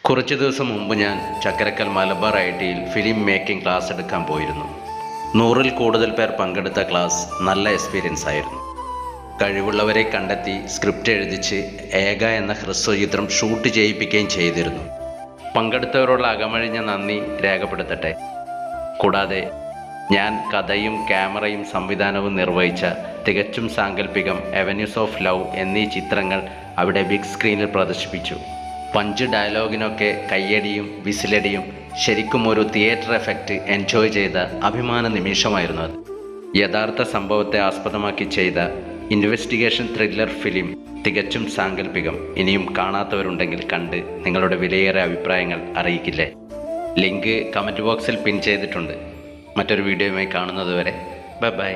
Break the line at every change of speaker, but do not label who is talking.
കുറച്ച് ദിവസം മുമ്പ് ഞാൻ ചക്കരക്കൽ മലബാർ ITയിൽ ഫിലിം മേക്കിംഗ് ക്ലാസ് എടുക്കാൻ പോയിരുന്നു. 100-ൽ കൂടുതൽ പേർ പങ്കെടുത്ത ക്ലാസ് നല്ല എക്സ്പീരിയൻസ് ആയിരുന്നു. കഴിവുള്ളവരെ കണ്ടെത്തി സ്ക്രിപ്റ്റ് എഴുതിച്ച് ഏക എന്ന ഹ്രസ്വചിത്രം ഷൂട്ട് ചെയ്യിപ്പിക്കുകയും ചെയ്തിരുന്നു. പങ്കെടുത്തവരോടുള്ള അകമഴിഞ്ഞ നന്ദി രേഖപ്പെടുത്തട്ടെ. കൂടാതെ ഞാൻ കഥയും ക്യാമറയും സംവിധാനവും നിർവഹിച്ച തികച്ചും സാങ്കല്പികം അവന്യൂസ് ഓഫ് ലവ് എന്നീ ചിത്രങ്ങൾ അവിടെ ബിഗ് സ്ക്രീനിൽ പ്രദർശിപ്പിച്ചു. പഞ്ച് ഡയലോഗിനൊക്കെ കയ്യടിയും വിസിലടിയും ശരിക്കും ഒരു തിയേറ്റർ എഫക്റ്റ് എൻജോയ് ചെയ്ത അഭിമാന നിമിഷമായിരുന്നു അത്. യഥാർത്ഥ സംഭവത്തെ ആസ്പദമാക്കി ചെയ്ത ഇൻവെസ്റ്റിഗേഷൻ ത്രില്ലർ ഫിലിം തികച്ചും സാങ്കല്പികം. ഇനിയും കാണാത്തവരുണ്ടെങ്കിൽ കണ്ട് നിങ്ങളുടെ വിലയേറിയ അഭിപ്രായങ്ങൾ അറിയിക്കില്ലേ? ലിങ്ക് കമൻറ്റ് ബോക്സിൽ പിൻ ചെയ്തിട്ടുണ്ട്. മറ്റൊരു വീഡിയോയുമായി കാണുന്നതുവരെ ബൈ.